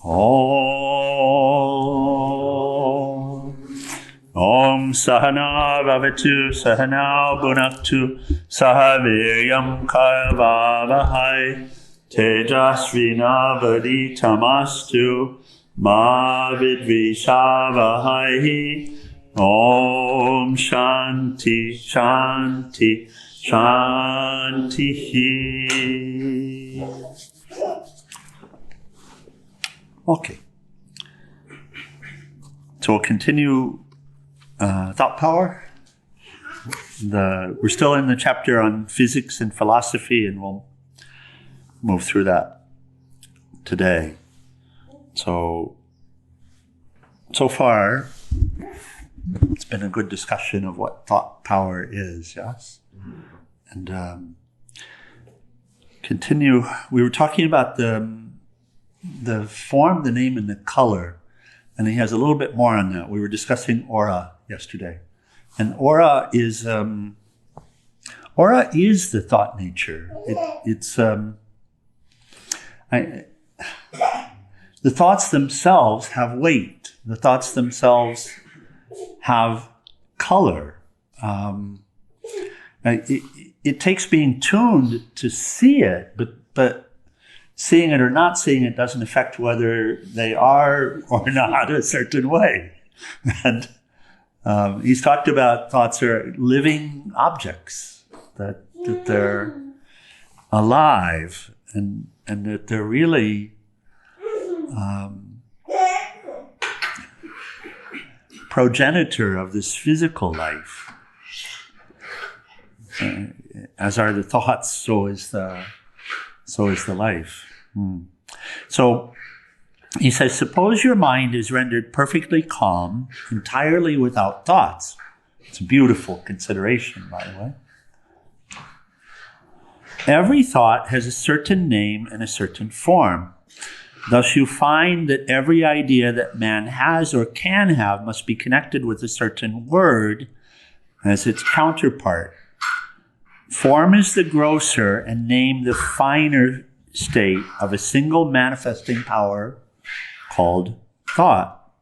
Om Sahanā-Vavatu Bhunaktu Vīryam Karavā-vahai Tejas Vinā Vadhīta Mastu Vidvishā-Vahai. Om Shānti Shānti Shāntihi. Okay. So we'll continue thought power. We're still in the chapter on physics and philosophy, and we'll move through that today. So far, it's been a good discussion of what thought power is, yes? And continue. We were talking about the form, the name, and the color. And he has a little bit more on that. We were discussing aura yesterday. And aura is the thought nature. The thoughts themselves have weight. The thoughts themselves have color. It takes being tuned to see it, but seeing it or not seeing it doesn't affect whether they are or not a certain way. And he's talked about thoughts are living objects, that they're alive, and that they're really progenitor of this physical life. As are the thoughts, so is the life. So he says, suppose your mind is rendered perfectly calm, entirely without thoughts. It's a beautiful consideration, by the way. Every thought has a certain name and a certain form. Thus you find that every idea that man has or can have must be connected with a certain word as its counterpart. Form is the grosser and name the finer state of a single manifesting power called thought.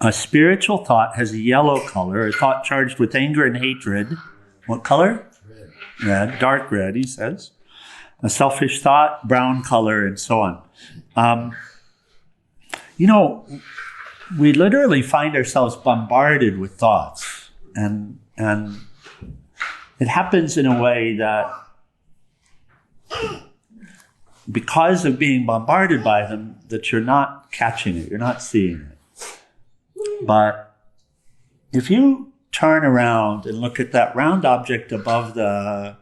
A spiritual thought has a yellow color, a thought charged with anger and hatred. What color? Red, dark red, he says. A selfish thought, brown color, and so on. We literally find ourselves bombarded with thoughts, and it happens in a way that because of being bombarded by them, that you're not catching it, you're not seeing it. But if you turn around and look at that round object above the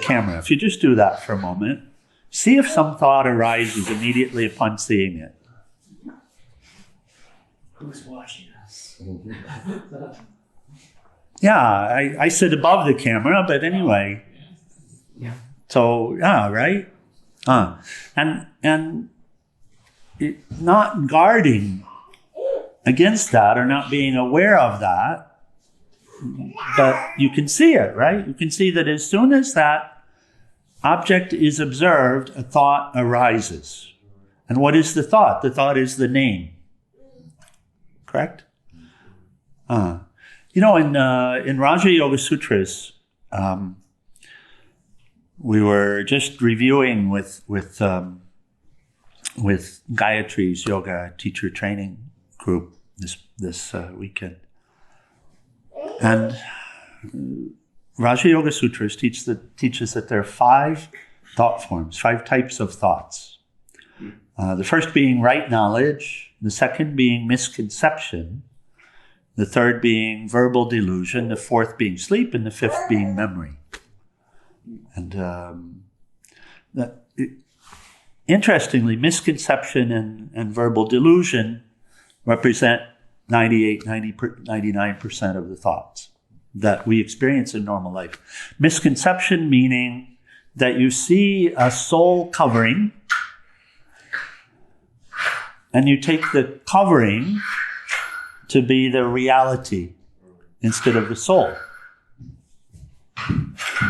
camera, if you just do that for a moment, see if some thought arises immediately upon seeing it. Who's watching us? Yeah, I said above the camera, but anyway. Yeah. So, yeah, right? And not guarding against that or not being aware of that, but you can see it, right? You can see that as soon as that object is observed, a thought arises. And what is the thought? The thought is the name. Correct? In Raja Yoga Sutras, we were just reviewing with Gayatri's yoga teacher training group this weekend, and Raja Yoga Sutras teaches that there are 5 thought forms, 5 types of thoughts. The first being right knowledge, the second being misconception, the third being verbal delusion, the fourth being sleep, and the fifth being memory. And interestingly, misconception and verbal delusion represent 99% of the thoughts that we experience in normal life. Misconception meaning that you see a soul covering and you take the covering to be the reality instead of the soul.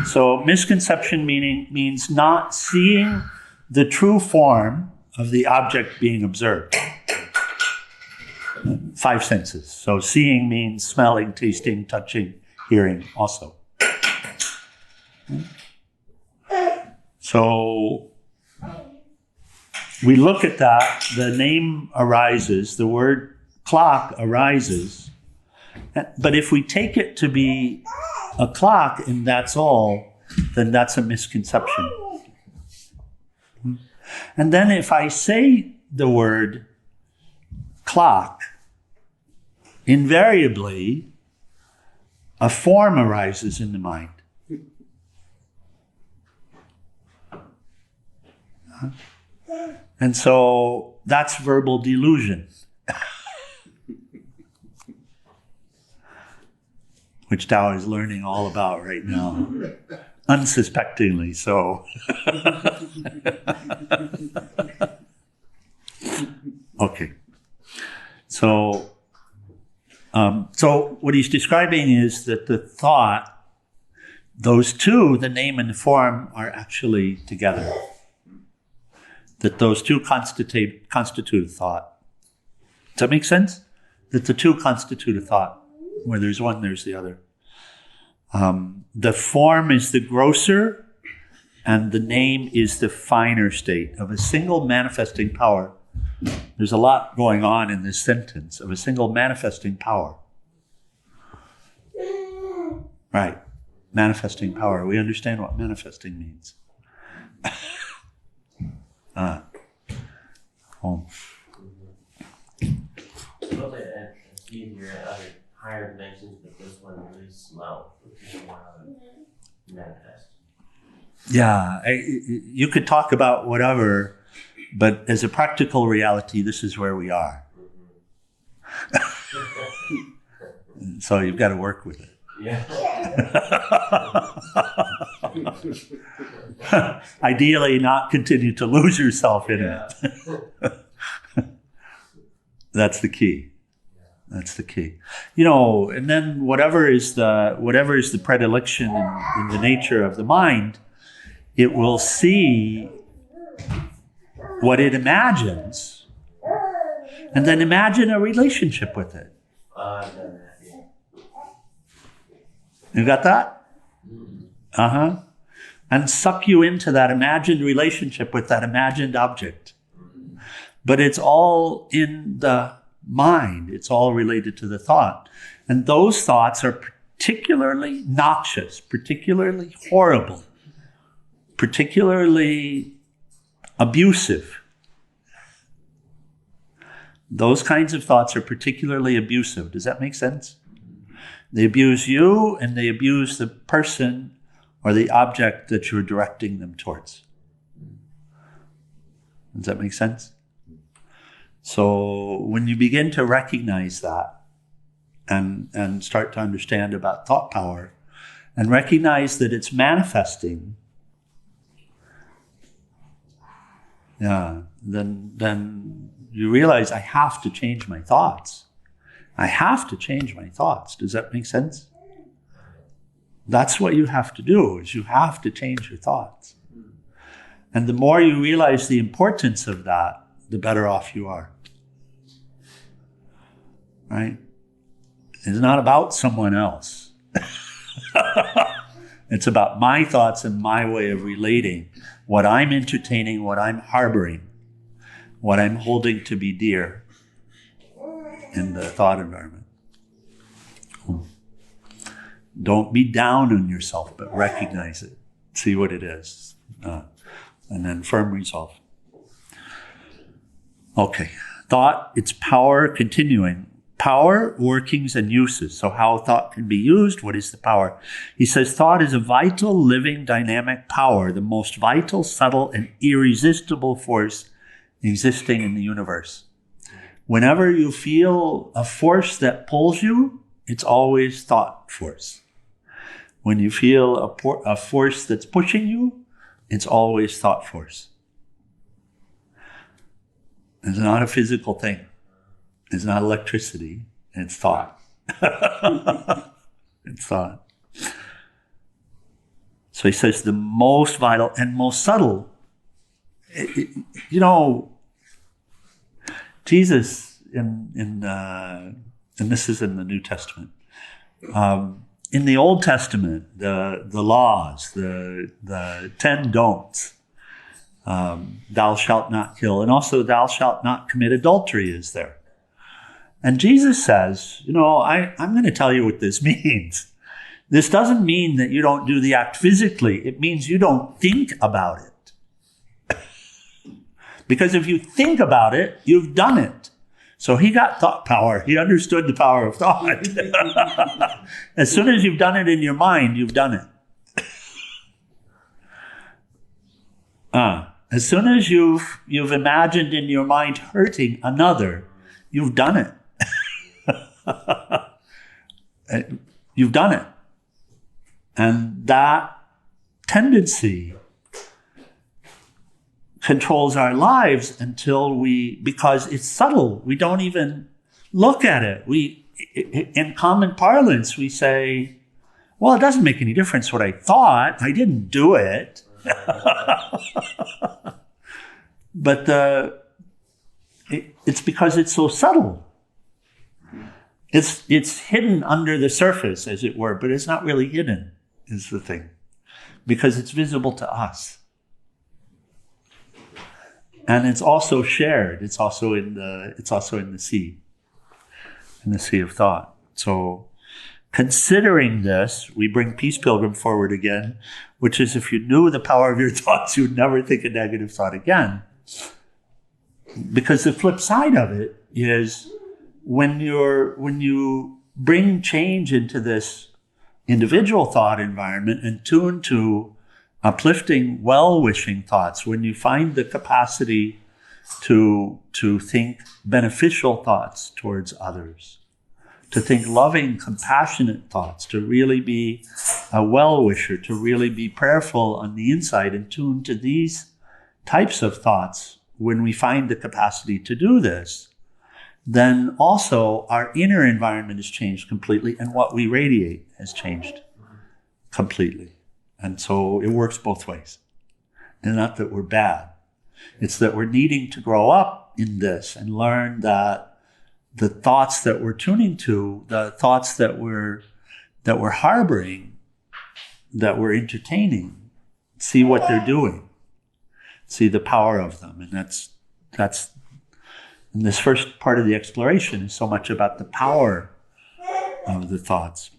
So misconception means not seeing the true form of the object being observed. 5 senses. So seeing means smelling, tasting, touching, hearing also. So we look at that, the name arises, the word clock arises, but if we take it to be a clock and that's all, then that's a misconception. And then if I say the word clock, invariably a form arises in the mind. And so that's verbal delusion, which Tao is learning all about right now, unsuspectingly so. Okay. So what he's describing is that the thought, those two, the name and the form, are actually together. That those two constitute a thought. Does that make sense? That the two constitute a thought. Where there's one, there's the other. The form is the grosser, and the name is the finer state of a single manifesting power. There's a lot going on in this sentence, of a single manifesting power. Right. Manifesting power. We understand what manifesting means. Well, it's easier in other higher dimensions, but this one really slow. Manifest. Yeah, you could talk about whatever, but as a practical reality, this is where we are. So you've got to work with it. Yeah. Ideally, not continue to lose yourself in it. That's the key. That's the key. You know, and then whatever is the predilection in the nature of the mind, it will see what it imagines, and then imagine a relationship with it. I've done that, yeah. You got that? Uh-huh. And suck you into that imagined relationship with that imagined object. But it's all in the mind. It's all related to the thought. And those thoughts are particularly noxious, particularly horrible, particularly abusive. Those kinds of thoughts are particularly abusive. Does that make sense? They abuse you, and they abuse the person or the object that you're directing them towards. Does that make sense? So when you begin to recognize that and start to understand about thought power and recognize that it's manifesting, then you realize I have to change my thoughts. I have to change my thoughts. Does that make sense? That's what you have to do, is you have to change your thoughts. And the more you realize the importance of that, the better off you are. Right? It's not about someone else. It's about my thoughts and my way of relating, what I'm entertaining, what I'm harboring, what I'm holding to be dear in the thought environment. Don't be down on yourself, but recognize it. See what it is. And then firm resolve. Okay. Thought, its power, continuing. Power, workings, and uses. So how thought can be used, what is the power? He says thought is a vital, living, dynamic power, the most vital, subtle, and irresistible force existing in the universe. Whenever you feel a force that pulls you, it's always thought force. When you feel a force that's pushing you, it's always thought force. It's not a physical thing. It's not electricity. It's thought. It's thought. So he says the most vital and most subtle. You know, Jesus and this is in the New Testament. In the Old Testament, the laws, the 10 don'ts, thou shalt not kill, and also thou shalt not commit adultery is there. And Jesus says, you know, I'm going to tell you what this means. This doesn't mean that you don't do the act physically. It means you don't think about it. Because if you think about it, you've done it. So he got thought power. He understood the power of thought. As soon as you've done it in your mind, you've done it. As soon as you've imagined in your mind hurting another, you've done it. You've done it. And that tendency controls our lives because it's subtle. We don't even look at it. In common parlance, we say, well, it doesn't make any difference what I thought. I didn't do it. But it's because it's so subtle. It's hidden under the surface, as it were, but it's not really hidden, is the thing, because it's visible to us. And it's also shared. It's also in the sea of thought. So considering this, we bring Peace Pilgrim forward again, which is if you knew the power of your thoughts, you would never think a negative thought again. Because the flip side of it is when you bring change into this individual thought environment and tune to uplifting, well-wishing thoughts, when you find the capacity to think beneficial thoughts towards others, to think loving, compassionate thoughts, to really be a well-wisher, to really be prayerful on the inside and tune to these types of thoughts, when we find the capacity to do this, then also our inner environment has changed completely and what we radiate has changed completely. And so it works both ways. And not that we're bad. It's that we're needing to grow up in this and learn that the thoughts that we're tuning to, the thoughts that we're harboring, that we're entertaining, see what they're doing. See the power of them. And that's and this first part of the exploration is so much about the power of the thoughts.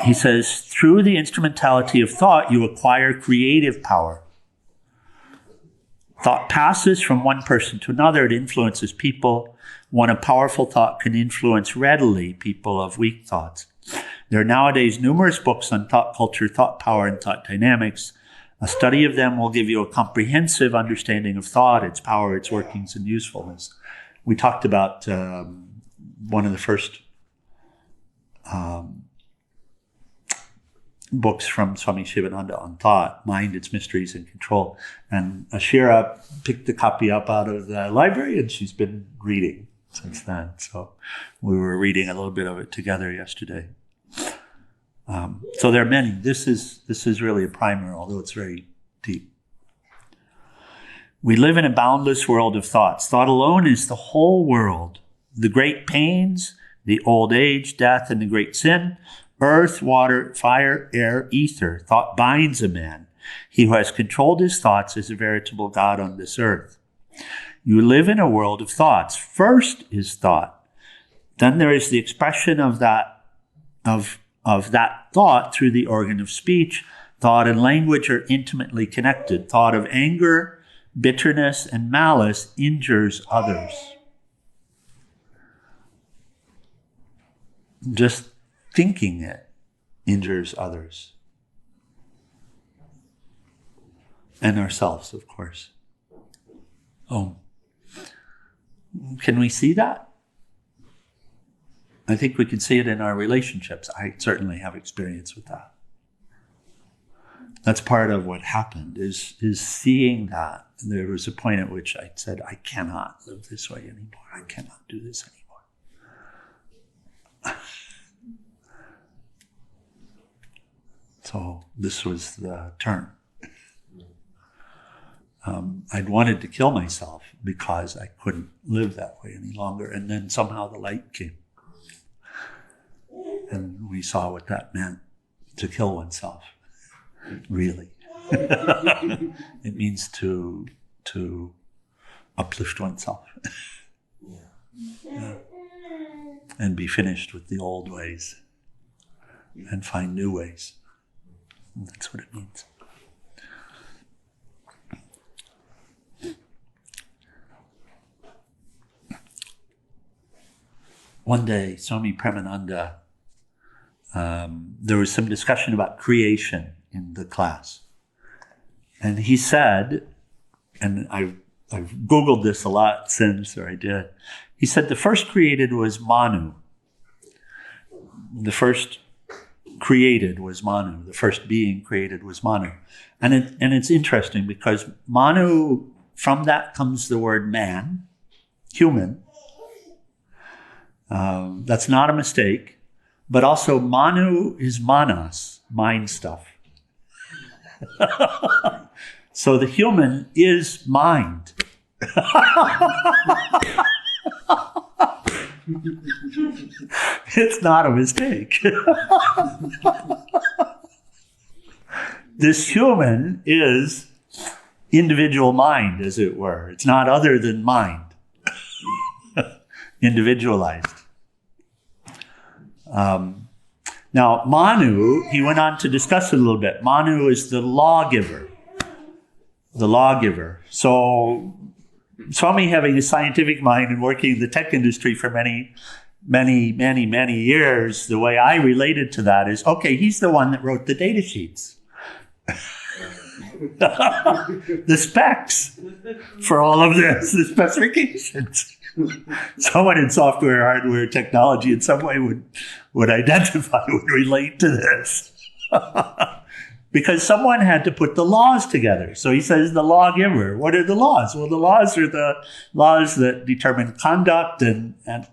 He says, through the instrumentality of thought, you acquire creative power. Thought passes from one person to another. It influences people. When a powerful thought can influence readily people of weak thoughts. There are nowadays numerous books on thought culture, thought power, and thought dynamics. A study of them will give you a comprehensive understanding of thought, its power, its workings, and usefulness. We talked about one of the first books from Swami Sivananda on thought, Mind, Its Mysteries, and Control. And Ashira picked the copy up out of the library, and she's been reading since then. So we were reading a little bit of it together yesterday. So there are many. This is really a primer, although it's very deep. We live in a boundless world of thoughts. Thought alone is the whole world. The great pains, the old age, death, and the great sin, earth, water, fire, air, ether. Thought binds a man. He who has controlled his thoughts is a veritable God on this earth. You live in a world of thoughts. First is thought. Then there is the expression of that thought through the organ of speech. Thought and language are intimately connected. Thought of anger, bitterness, and malice injures others. Just thinking it injures others. And ourselves, of course. Oh. Can we see that? I think we can see it in our relationships. I certainly have experience with that. That's part of what happened, is seeing that. There was a point at which I said, I cannot live this way anymore. I cannot do this anymore. So this was the turn. I'd wanted to kill myself because I couldn't live that way any longer. And then somehow the light came. And we saw what that meant, to kill oneself, really. It means to uplift oneself. Yeah. And be finished with the old ways and find new ways. And that's what it means. One day, Swami Premananda, there was some discussion about creation in the class. And he said, and I've Googled this a lot since, or I did. He said the first created was Manu. The first created was Manu. The first being created was Manu. And it's interesting because Manu, from that comes the word man, human. That's not a mistake. But also Manu is manas, mind stuff. So the human is mind. It's not a mistake. This human is individual mind, as it were. It's not other than mind. Individualized. Now, Manu, he went on to discuss it a little bit. Manu is the lawgiver. The lawgiver. So, Swami, having a scientific mind and working in the tech industry for many years, the way I related to that is, okay, he's the one that wrote the data sheets. The specs for all of this, the specifications. Someone in software, hardware, technology in some way would identify, would relate to this. Because someone had to put the laws together. So he says the lawgiver. What are the laws? Well, the laws are the laws that determine conduct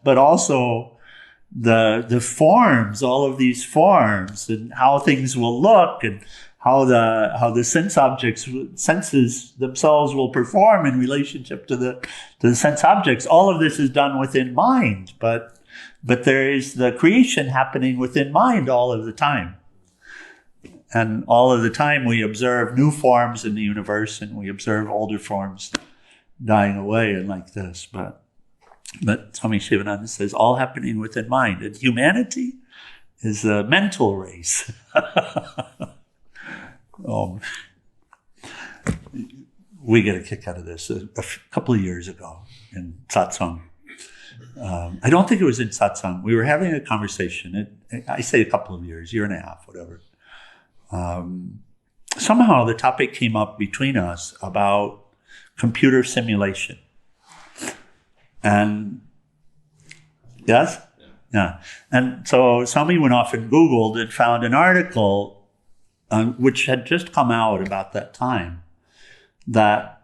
but also the forms, all of these forms, and how things will look, and how the senses themselves will perform in relationship to the sense objects. All of this is done within mind, but there is the creation happening within mind all of the time. And all of the time we observe new forms in the universe, and we observe older forms dying away and like this. But Swami Sivananda says all happening within mind. And humanity is a mental race. We get a kick out of this. A couple of years ago in satsang, I don't think it was in satsang. We were having a conversation. I say a couple of years, year and a half, whatever. Somehow the topic came up between us about computer simulation. And yes? Yeah. And so Swami went off and Googled and found an article which had just come out about that time, that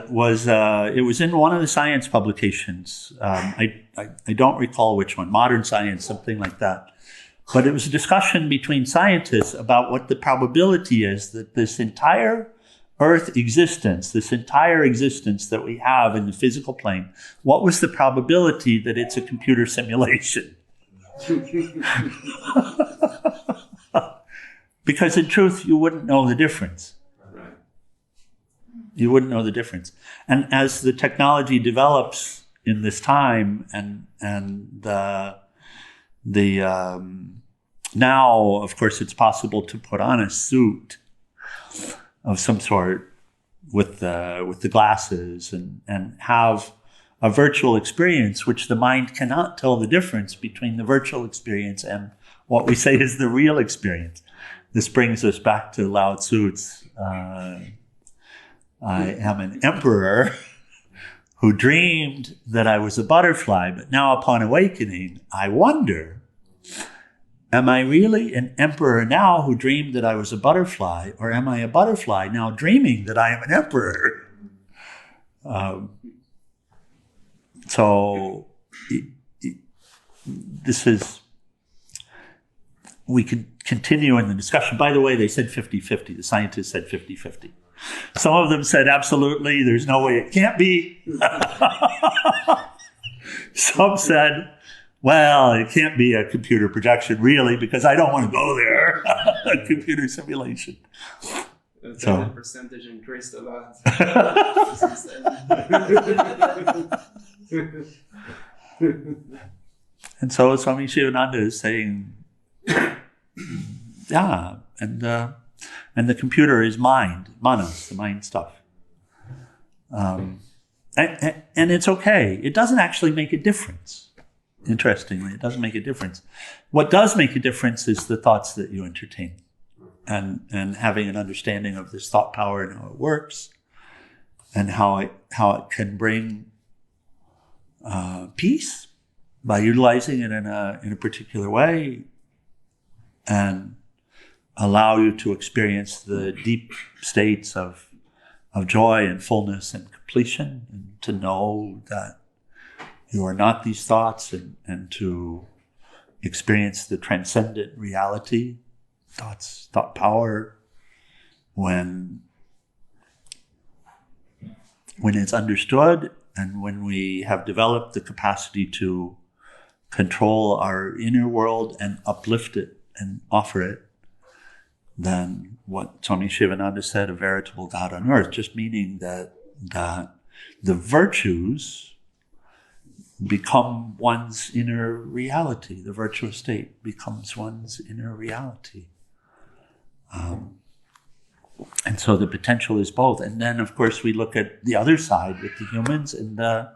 was it was in one of the science publications. I don't recall which one, Modern Science, something like that. But it was a discussion between scientists about what the probability is that this entire Earth existence, this entire existence that we have in the physical plane, what was the probability that it's a computer simulation? Because in truth, you wouldn't know the difference. You wouldn't know the difference. And as the technology develops in this time, and now, of course, it's possible to put on a suit of some sort with the glasses and have a virtual experience, which the mind cannot tell the difference between the virtual experience and what we say is the real experience. This brings us back to Lao Tzu's, I am an emperor who dreamed that I was a butterfly, but now upon awakening, I wonder, am I really an emperor now who dreamed that I was a butterfly, or am I a butterfly now dreaming that I am an emperor? So this is, we could continue in the discussion. By the way, they said 50-50. The scientists said 50-50. Some of them said, absolutely, there's no way it can't be. Some said, well, it can't be a computer projection, really, because I don't want to go there. A computer simulation. The percentage increased a lot. And so Swami Sivananda is saying, yeah, and the computer is mind, manas, the mind stuff. And it's okay. It doesn't actually make a difference. Interestingly, it doesn't make a difference. What does make a difference is the thoughts that you entertain, and having an understanding of this thought power and how it works, and how it can bring peace by utilizing it in a particular way, and allow you to experience the deep states of joy and fullness and completion, and to know that you are not these thoughts, and to experience the transcendent reality, thought power, when it's understood, and when we have developed the capacity to control our inner world and uplift it and offer it, then what Swami Sivananda said, a veritable God on earth, just meaning that the virtues become one's inner reality. The virtuous state becomes one's inner reality. And so the potential is both. And then, of course, we look at the other side with the humans and the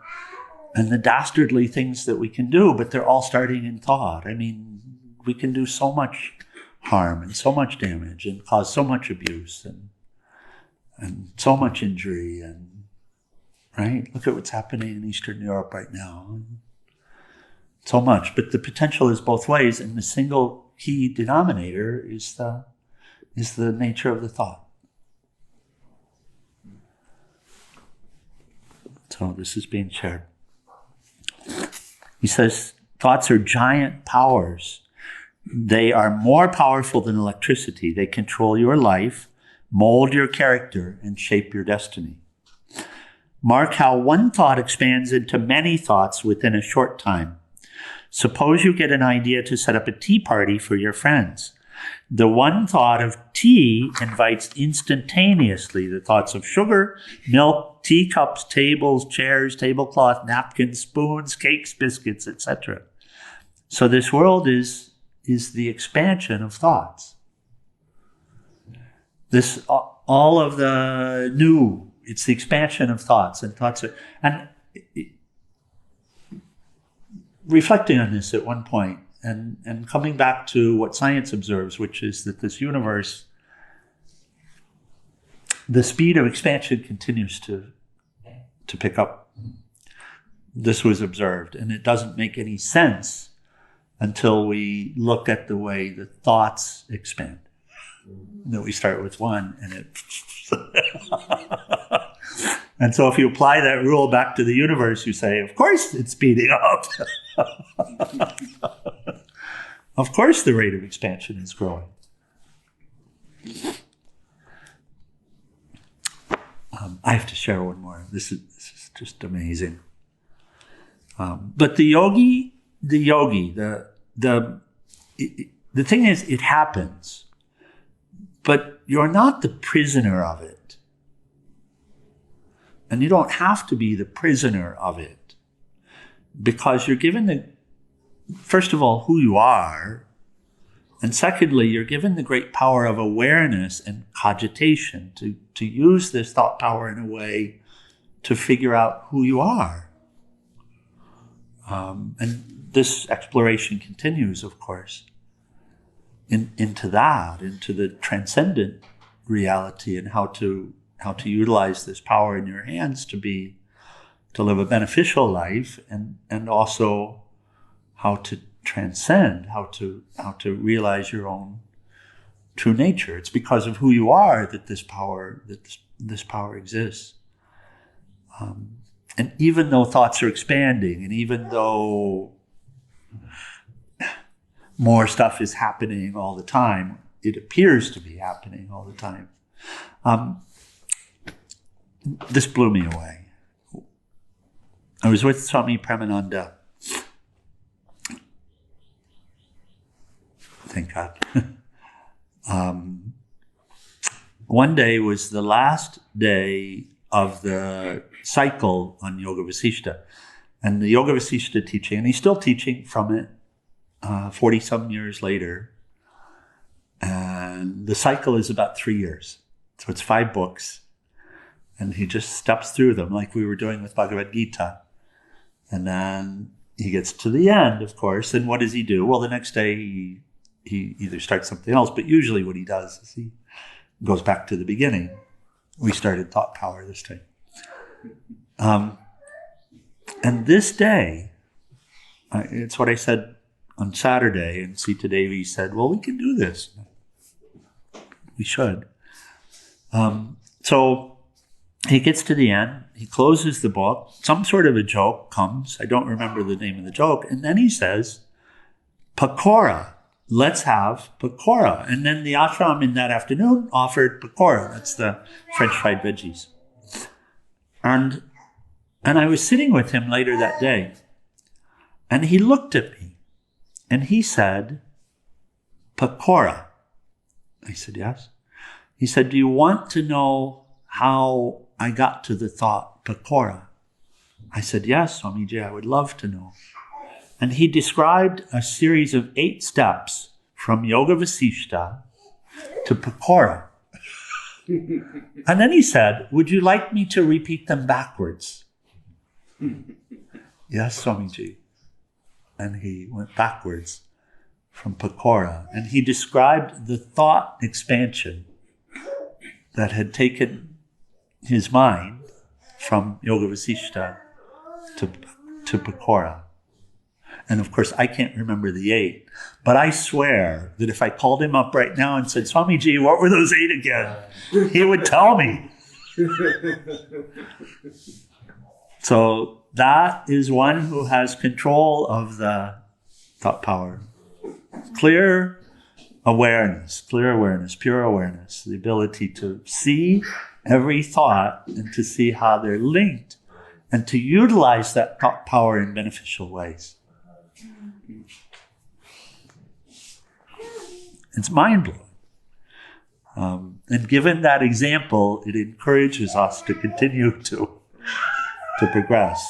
dastardly things that we can do, but they're all starting in thought. I mean, we can do so much harm and so much damage and cause so much abuse and so much injury, and right? Look at what's happening in Eastern Europe right now. So much. But the potential is both ways, and the single key denominator is the nature of the thought. So this is being shared. He says, thoughts are giant powers. They are more powerful than electricity. They control your life, mold your character, and shape your destiny. Mark how one thought expands into many thoughts within a short time. Suppose you get an idea to set up a tea party for your friends. The one thought of tea invites instantaneously the thoughts of sugar, milk, teacups, tables, chairs, tablecloth, napkins, spoons, cakes, biscuits, etc. So this world is the expansion of thoughts. This all of the new, it's the expansion of thoughts, and thoughts are, and reflecting on this at one point, and coming back to what science observes, which is that this universe, the speed of expansion continues to pick up. This was observed, and it doesn't make any sense until we look at the way the thoughts expand. That we start with one, and it and so if you apply that rule back to the universe, you say, of course it's speeding up. Of course the rate of expansion is growing. I have to share one more. This is just amazing. But the thing is, it happens, but you're not the prisoner of it. And you don't have to be the prisoner of it, because you're given first of all, who you are, and secondly, you're given the great power of awareness and cogitation to use this thought power in a way to figure out who you are. And this exploration continues, of course, into the transcendent reality, and how to utilize this power in your hands to live a beneficial life, and also how to transcend, how to realize your own true nature. It's because of who you are that this power exists. And even though thoughts are expanding, and even though more stuff is happening all the time. It appears to be happening all the time. This blew me away. I was with Swami Premananda. Thank God. One day was the last day of the cycle on Yoga Vasishta. And the Yoga Vasishta teaching, and he's still teaching from it 40-some years later. And the cycle is about 3 years. So it's 5 books. And he just steps through them like we were doing with Bhagavad Gita. And then he gets to the end, of course. And what does he do? Well, the next day he either starts something else, but usually what he does is he goes back to the beginning. We started thought power this time. And this day, it's what I said on Saturday, and Sita Devi said, well, we can do this. We should. So he gets to the end, he closes the book, some sort of a joke comes, I don't remember the name of the joke, and then he says, pakora, let's have pakora. And then the ashram in that afternoon offered pakora, that's the French fried veggies. And I was sitting with him later that day, and he looked at me, and he said, pakora. I said, yes. He said, do you want to know how I got to the thought, pakora? I said, yes, Swamiji, I would love to know. And he described a series of 8 steps from Yoga Vasishta to pakora. And then he said, would you like me to repeat them backwards? Yes, Swamiji. And he went backwards from pakora. And he described the thought expansion that had taken his mind from Yoga Vasishta to pakora. And of course, I can't remember the 8, but I swear that if I called him up right now and said, Swamiji, what were those 8 again? He would tell me. So that is one who has control of the thought power. Clear awareness, pure awareness, the ability to see every thought and to see how they're linked and to utilize that thought power in beneficial ways. It's mind-blowing. And given that example, it encourages us to continue to progress.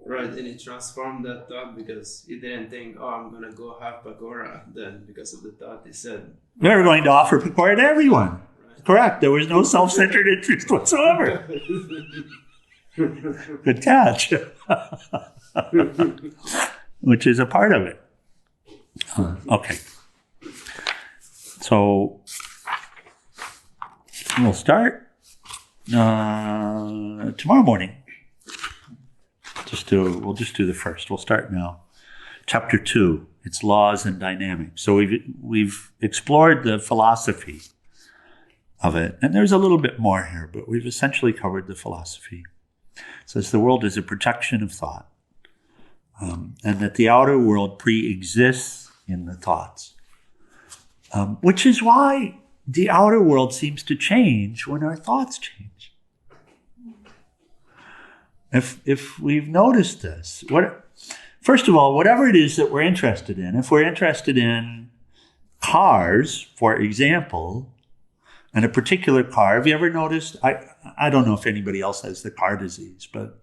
Right, and it transformed that thought because he didn't think, oh, I'm going to go have pakora. Then because of the thought, he said, we're going to offer pakora to everyone. Right. Correct. There was no self-centered interest whatsoever. Good catch. Which is a part of it. Okay. So we'll start tomorrow morning. We'll just do the first. We'll start now. Chapter 2, its laws and dynamics. So we've explored the philosophy of it, and there's a little bit more here, but we've essentially covered the philosophy. It says the world is a projection of thought, and that the outer world pre-exists in the thoughts, which is why the outer world seems to change when our thoughts change. If we've noticed this, first of all, whatever it is that we're interested in, if we're interested in cars, for example, and a particular car, have you ever noticed? I don't know if anybody else has the car disease, but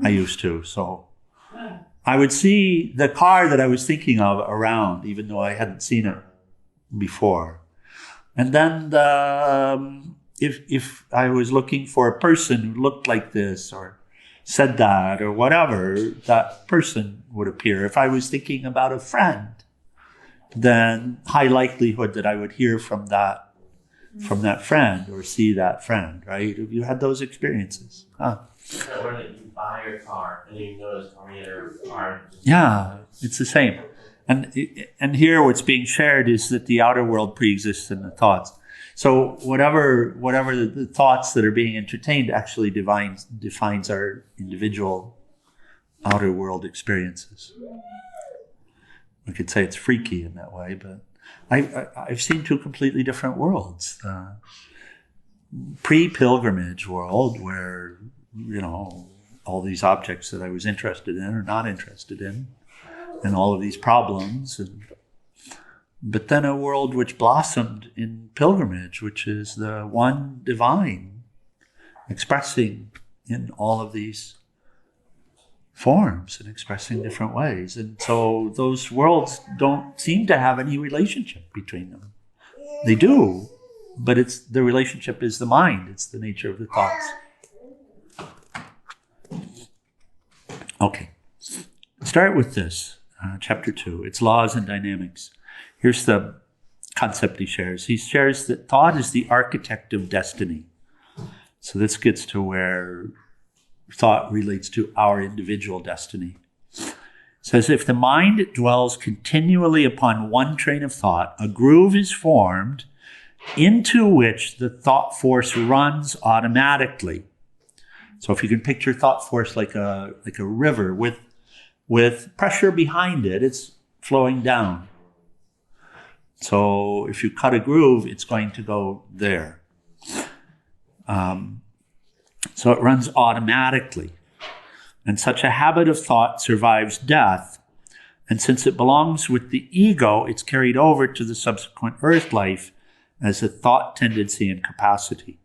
I used to. So I would see the car that I was thinking of around, even though I hadn't seen it before. And then if I was looking for a person who looked like this or said that or whatever, that person would appear. If I was thinking about a friend, then high likelihood that I would hear from that friend or see that friend, right? Have you had those experiences? Huh? Or that you buy your car and you notice how many other cars. Yeah, it's the same. And here what's being shared is that the outer world pre-exists in the thoughts. So whatever the thoughts that are being entertained actually defines our individual outer world experiences. we could say it's freaky in that way, but I've seen two completely different worlds. Pre-pilgrimage world where, all these objects that I was interested in or not interested in, and all of these problems. But then a world which blossomed in pilgrimage, which is the one divine expressing in all of these forms and expressing different ways. And so those worlds don't seem to have any relationship between them. They do, but the relationship is the mind. It's the nature of the thoughts. Okay, start with this, chapter 2. It's laws and dynamics. Here's the concept he shares. He shares that thought is the architect of destiny. So this gets to where thought relates to our individual destiny. It says, if the mind dwells continually upon one train of thought, a groove is formed into which the thought force runs automatically. So if you can picture thought force like a river with pressure behind it, it's flowing down. So if you cut a groove, it's going to go there. So it runs automatically. And such a habit of thought survives death. And since it belongs with the ego, it's carried over to the subsequent earth life as a thought tendency and capacity.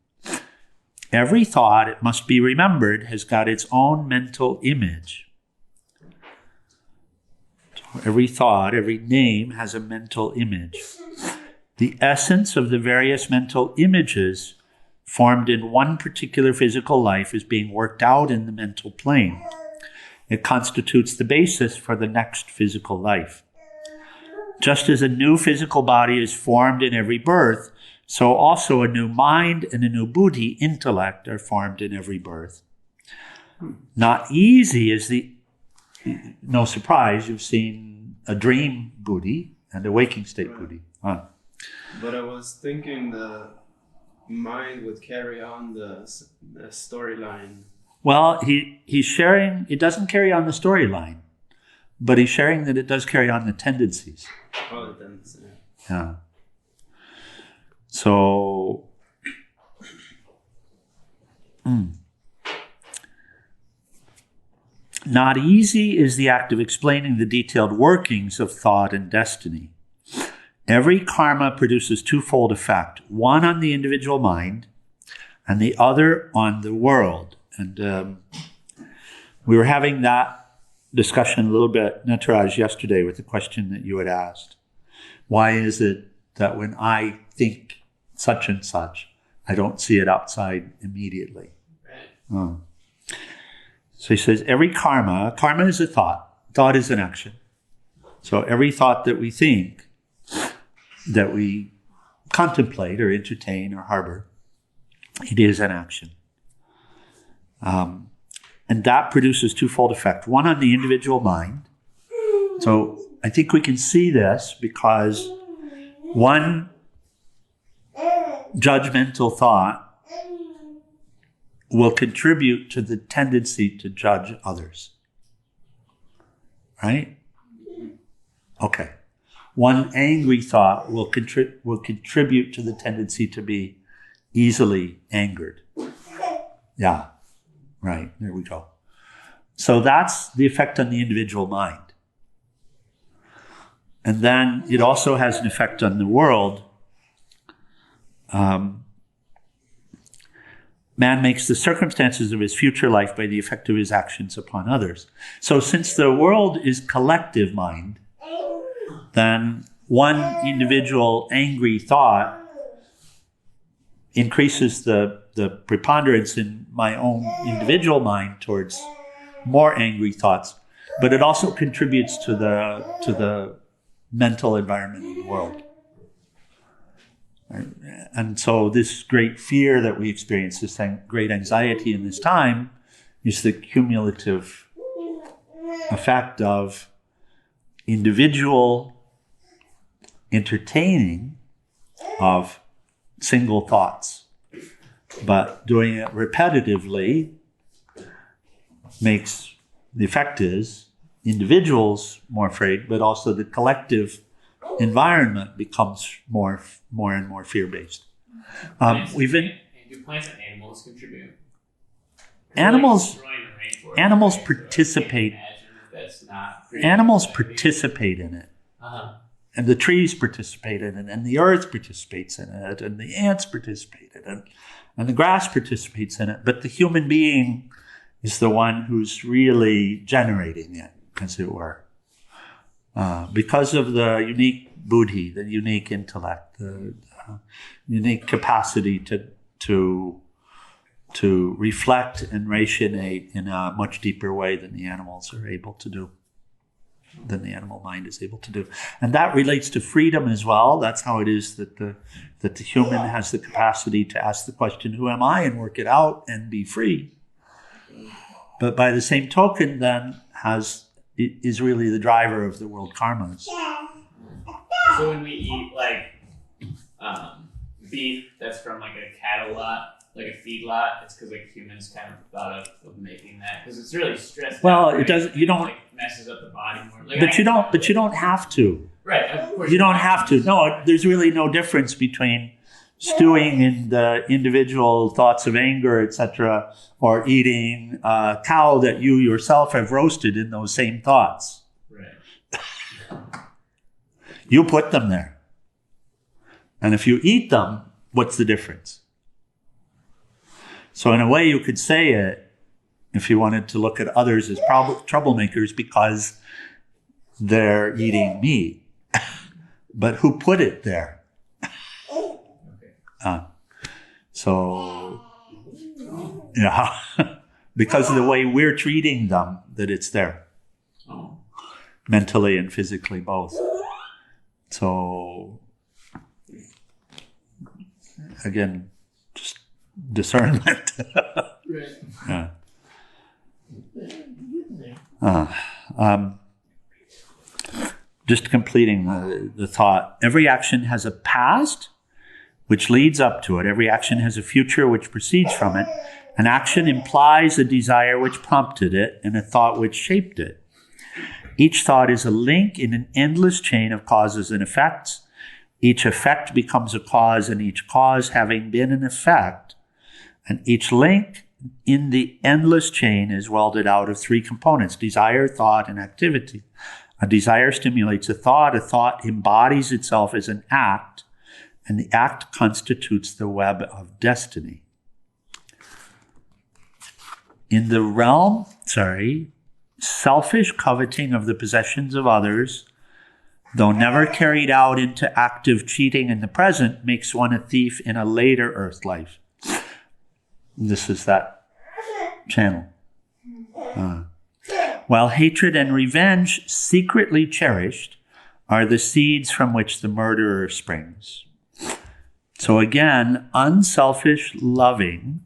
Every thought, it must be remembered, has got its own mental image. So every thought, every name has a mental image. The essence of the various mental images formed in one particular physical life is being worked out in the mental plane. It constitutes the basis for the next physical life. Just as a new physical body is formed in every birth, so also a new mind and a new buddhi, intellect, are formed in every birth. Not easy is no surprise, you've seen a dream buddhi and a waking state buddhi. Huh. But I was thinking the mind would carry on the storyline. Well, he's sharing, it doesn't carry on the storyline, but he's sharing that it does carry on the tendencies. Oh, the tendencies. Yeah. So, not easy is the act of explaining the detailed workings of thought and destiny. Every karma produces twofold effect, one on the individual mind and the other on the world. And we were having that discussion a little bit, Nataraj, yesterday with the question that you had asked. Why is it that when I think such and such, I don't see it outside immediately? Oh. So he says, every karma is a thought is an action. So every thought that we think, that we contemplate or entertain or harbor, it is an action. And that produces twofold effect. One on the individual mind. So I think we can see this because one judgmental thought will contribute to the tendency to judge others. Right? Okay. One angry thought will contribute to the tendency to be easily angered. Yeah. Right, there we go. So that's the effect on the individual mind. And then it also has an effect on the world. Man makes the circumstances of his future life by the effect of his actions upon others. So since the world is collective mind, then one individual angry thought increases the preponderance in my own individual mind towards more angry thoughts, but it also contributes to the mental environment of the world. Right? And so this great fear that we experience, this great anxiety in this time, is the cumulative effect of individual entertaining of single thoughts. But doing it repetitively makes, the effect is, individuals more afraid, but also the collective environment becomes more and more fear-based. Do plants and animals contribute? Animals Like participate. That's not Animals participate in it. Uh-huh. And the trees participate in it, and the earth participates in it, and the ants participate in it, and the grass participates in it. But the human being is the one who's really generating it, as it were. Because of the unique buddhi, the unique intellect, the unique capacity to reflect and rationate in a much deeper way than the animals are able to do, than the animal mind is able to do. And that relates to freedom as well. That's how it is that the human has the capacity to ask the question, who am I, and work it out and be free. But by the same token, then, is really the driver of the world karmas. So when we eat beef that's from like a cattle lot, like a feed lot, it's because like humans kind of thought of making that because it's really stressed. Well, out, right? it doesn't. You don't. Like messes up the body more. Like, But you don't have to. Right. Of course. You don't have to. No, there's really no difference between stewing in the individual thoughts of anger, etc., or eating a cow that you yourself have roasted in those same thoughts. Right. You put them there. And if you eat them, what's the difference? So in a way, you could say it, if you wanted to look at others as troublemakers because they're eating meat. But who put it there? So, yeah, because of the way we're treating them, that it's there. Mentally and physically both. So, again, just discernment. Right. Yeah. Just completing the thought. Every action has a past which leads up to it. Every action has a future which proceeds from it. An action implies a desire which prompted it and a thought which shaped it. Each thought is a link in an endless chain of causes and effects. Each effect becomes a cause, and each cause having been an effect, and each link in the endless chain is welded out of three components: desire, thought, and activity. A desire stimulates a thought embodies itself as an act, and the act constitutes the web of destiny. In the realm, selfish coveting of the possessions of others, though never carried out into active cheating in the present, makes one a thief in a later earth life. This is that channel. While hatred and revenge, secretly cherished, are the seeds from which the murderer springs. So again, unselfish loving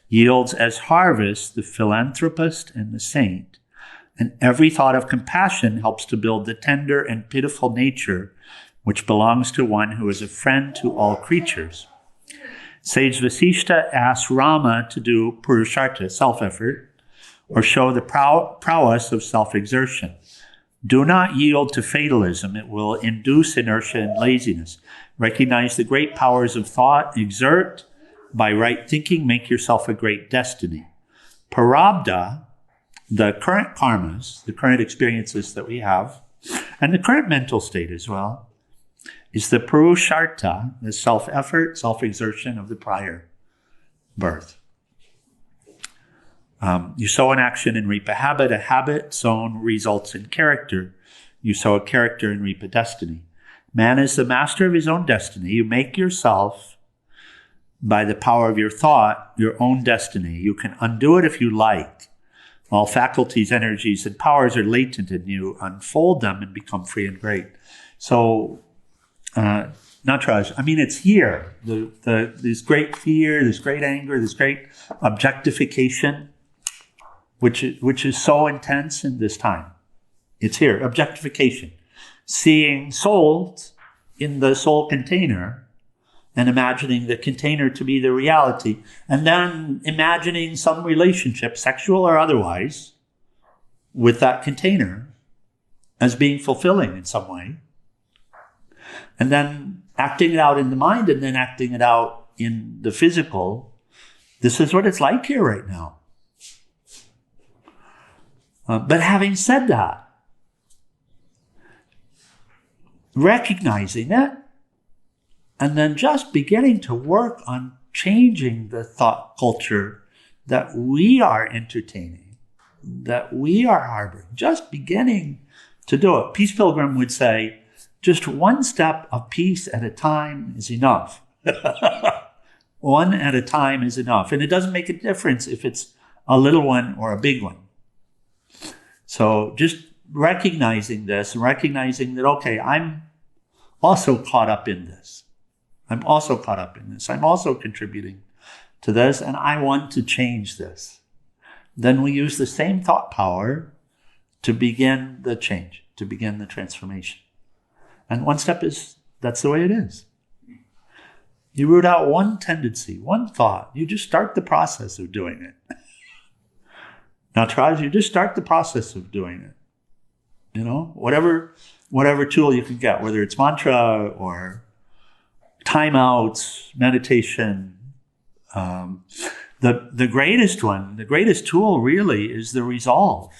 yields as harvest the philanthropist and the saint, and every thought of compassion helps to build the tender and pitiful nature which belongs to one who is a friend to all creatures. Sage Vasishta asks Rama to do purushartha, self-effort, or show the prowess of self-exertion. Do not yield to fatalism. It will induce inertia and laziness. Recognize the great powers of thought. Exert by right thinking. Make yourself a great destiny. Prarabdha, the current karmas, the current experiences that we have, and the current mental state as well, is the purushartha, the self-effort, self-exertion of the prior birth. You sow an action and reap a habit. A habit sown results in character. You sow a character and reap a destiny. Man is the master of his own destiny. You make yourself, by the power of your thought, your own destiny. You can undo it if you like. All faculties, energies, and powers are latent in you. Unfold them and become free and great. So, Nataraj, I mean, it's here. This great fear, this great anger, this great objectification, which is so intense in this time. It's here, objectification. Seeing souls in the soul container and imagining the container to be the reality, and then imagining some relationship, sexual or otherwise, with that container, as being fulfilling in some way, and then acting it out in the mind, and then acting it out in the physical. This is what it's like here right now. But having said that, recognizing it, and then just beginning to work on changing the thought culture that we are entertaining, that we are harboring, just beginning to do it. Peace Pilgrim would say, just one step of peace at a time is enough. One at a time is enough. And it doesn't make a difference if it's a little one or a big one. So just recognizing this, and recognizing that, okay, I'm also caught up in this. I'm also caught up in this. I'm also contributing to this, and I want to change this. Then we use the same thought power to begin the change, to begin the transformation. And one step is, that's the way it is. You root out one tendency, one thought. You just start the process of doing it. Now, try, you just start the process of doing it. You know, whatever tool you can get, whether it's mantra or timeouts, meditation. The greatest one, the greatest tool really is the resolve.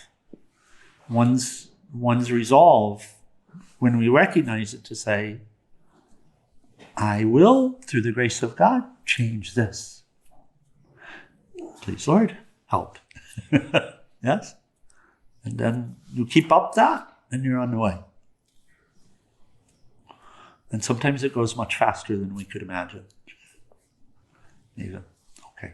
One's resolve, when we recognize it, to say, I will, through the grace of God, change this. Please, Lord, help. Yes? And then you keep up that, and you're on the way. And sometimes it goes much faster than we could imagine. Even. Okay.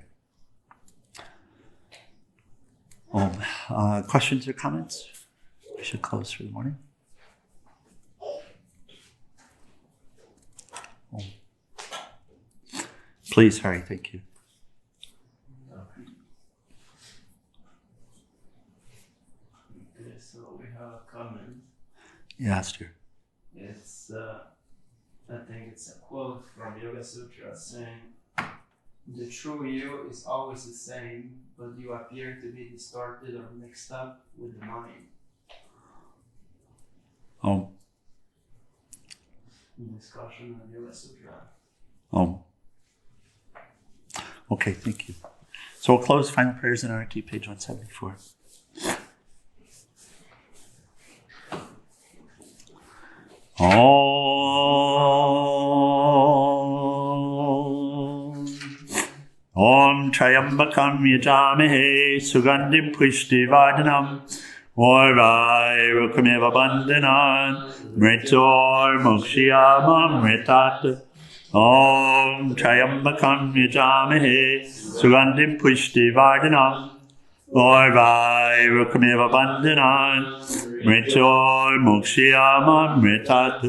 Questions or comments? We should close for the morning. Please, Harry, thank you. Okay, so we have a comment. Yeah, Stuart. It's, I think it's a quote from Yoga Sutra saying, "The true you is always the same, but you appear to be distorted or mixed up with the mind." Discussion on Yoga Sutra. Okay, thank you. So we'll close final prayers in RT, page 174. Om Trayambakam Yajamahe Sugandhim Pushtivardhanam Orvairukhameva Bandhanan Mritor Mokshiyamam Mritat Om Trayambakam Yajamahe Sugandhim Pushtivardhanam Orvairukhameva Bandhanan Mritor Mokshiyamam Mritat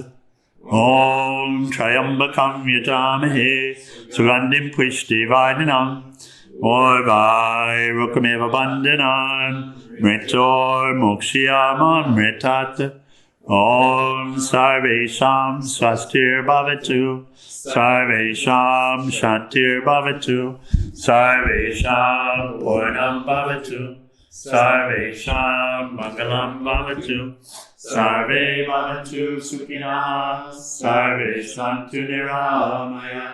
Om Trayambakam Yajamahe Sugandhim Pushtivardhanam Orvairukhameva Bandhanan Mritor Mokshiyamam Mritat Om Sarvesham Swastir Bhavatu Sarvesham Shantir Bhavatu Sarvesham Purnam Bhavatu Sarvesham Mangalam Bhavatu Sarve Bhavatu Sukhinaha Sarve Santu Niramaya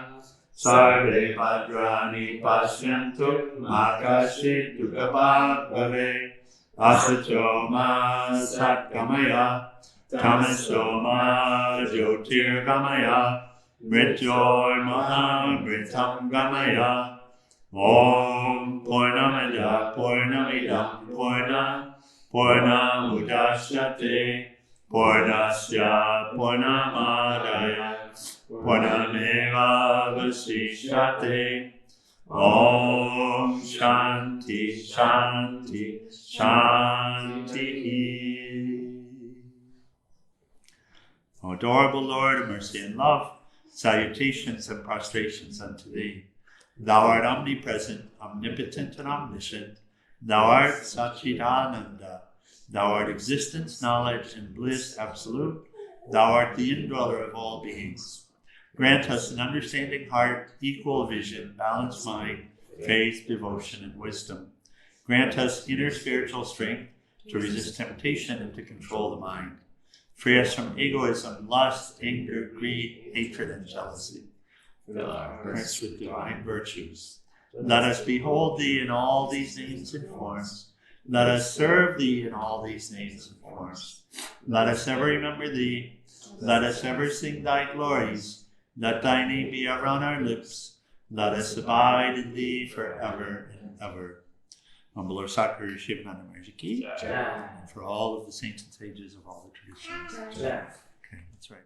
Sarve Bhadrani Pashyantu Makashi Dukhabhat Bhave Asato Ma Satkamaya Tamaso Ma Jyotir Gamaya Mrityor Mahamritam Gamaya Om Purnamada Purnamidam Purnamudashyate Purnasya Purnamadaya Purnameva Vasishyate Om Shānti Shānti Shāntihi. O adorable Lord of mercy and love, salutations and prostrations unto thee. Thou art omnipresent, omnipotent, and omniscient. Thou art Satchidananda. Thou art existence, knowledge, and bliss absolute. Thou art the indweller of all beings. Grant us an understanding heart, equal vision, balanced mind, faith, devotion, and wisdom. Grant us inner spiritual strength to resist temptation and to control the mind. Free us from egoism, lust, anger, greed, hatred, and jealousy. Fill our hearts with divine virtues. Let us behold Thee in all these names and forms. Let us serve Thee in all these names and forms. Let us ever remember Thee. Let us ever sing Thy glories. Let Thy name be ever on our lips. Let us abide in Thee forever and ever. On Lord Sri Sivananda Saraswati ki, and for all of the saints and sages of all the traditions. Okay, that's right.